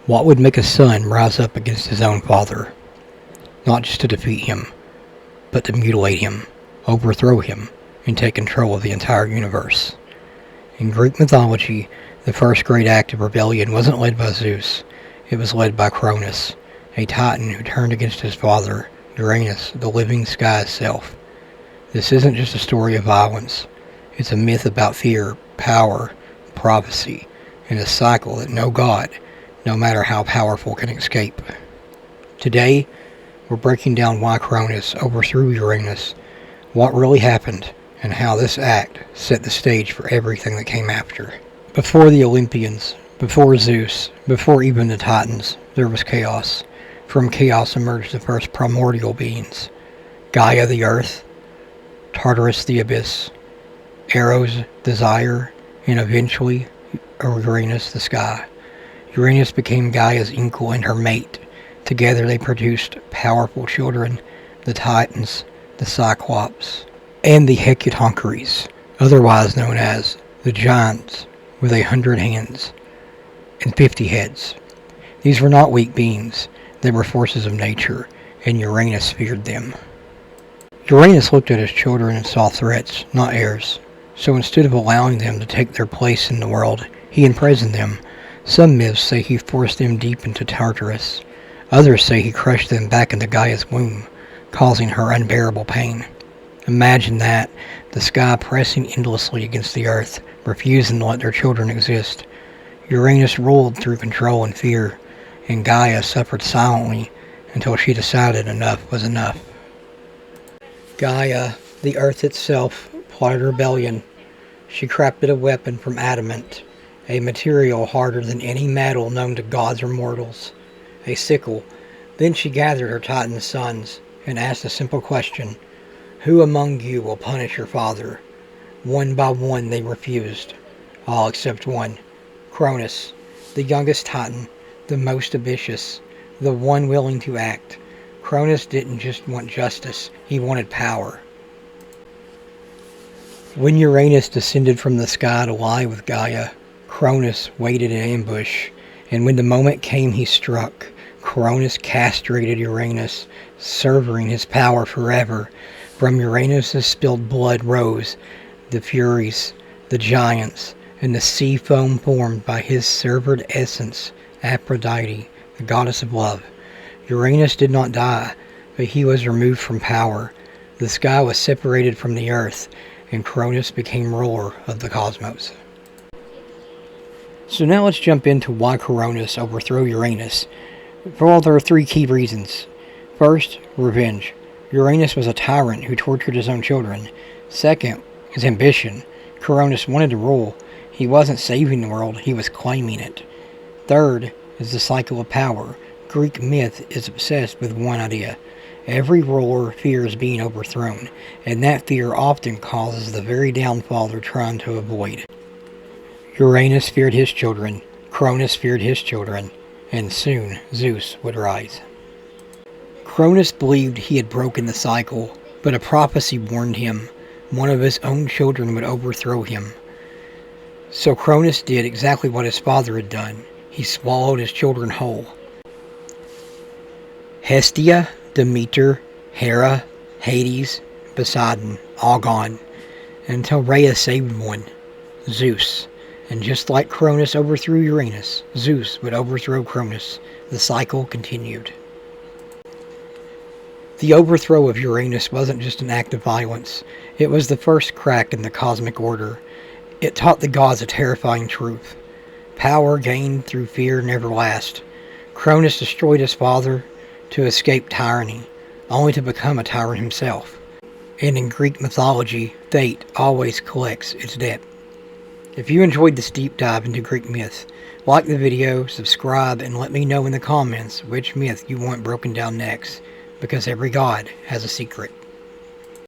What would make a son rise up against his own father, not just to defeat him, but to mutilate him, overthrow him, and take control of the entire universe? In Greek mythology, the first great act of rebellion wasn't led by Zeus, it was led by Cronus, a titan who turned against his father, Uranus, the living sky itself. This isn't just a story of violence, it's a myth about fear, power, prophecy, and a cycle that no god, no matter how powerful, can escape. Today, we're breaking down why Cronus overthrew Uranus, what really happened, and how this act set the stage for everything that came after. Before the Olympians, before Zeus, before even the Titans, there was chaos. From chaos emerged the first primordial beings: Gaia the earth, Tartarus the abyss, Eros desire, and eventually Uranus the sky. Uranus became Gaia's equal and her mate. Together they produced powerful children, the Titans, the Cyclops, and the Hecatoncheires, otherwise known as the Giants, with 100 hands and 50 heads. These were not weak beings, they were forces of nature, and Uranus feared them. Uranus looked at his children and saw threats, not heirs. So instead of allowing them to take their place in the world, he imprisoned them. Some myths say he forced them deep into Tartarus. Others say he crushed them back into Gaia's womb, causing her unbearable pain. Imagine that, the sky pressing endlessly against the earth, refusing to let their children exist. Uranus ruled through control and fear, and Gaia suffered silently until she decided enough was enough. Gaia, the earth itself, plotted rebellion. She crafted a weapon from adamant, a material harder than any metal known to gods or mortals, a sickle. Then she gathered her Titan sons and asked a simple question: who among you will punish your father? One by one they refused, all except one, Cronus, the youngest Titan, the most ambitious, the one willing to act. Cronus didn't just want justice, he wanted power. When Uranus descended from the sky to lie with Gaia, Cronus waited in ambush, and when the moment came he struck. Cronus castrated Uranus, severing his power forever. From Uranus' spilled blood rose the Furies, the Giants, and the sea foam formed by his severed essence, Aphrodite, the goddess of love. Uranus did not die, but he was removed from power. The sky was separated from the earth, and Cronus became ruler of the cosmos. So now let's jump into why Cronus overthrew Uranus. Well, there are 3 key reasons. First, revenge. Uranus was a tyrant who tortured his own children. Second, his ambition. Cronus wanted to rule. He wasn't saving the world, he was claiming it. Third is the cycle of power. Greek myth is obsessed with one idea. Every ruler fears being overthrown, and that fear often causes the very downfall they're trying to avoid. Uranus feared his children, Cronus feared his children, and soon Zeus would rise. Cronus believed he had broken the cycle, but a prophecy warned him one of his own children would overthrow him. So Cronus did exactly what his father had done. He swallowed his children whole. Hestia, Demeter, Hera, Hades, Poseidon, all gone, until Rhea saved one, Zeus. And just like Cronus overthrew Uranus, Zeus would overthrow Cronus. The cycle continued. The overthrow of Uranus wasn't just an act of violence. It was the first crack in the cosmic order. It taught the gods a terrifying truth. Power gained through fear never lasts. Cronus destroyed his father to escape tyranny, only to become a tyrant himself. And in Greek mythology, fate always collects its debt. If you enjoyed this deep dive into Greek myth, like the video, subscribe, and let me know in the comments which myth you want broken down next, because every god has a secret.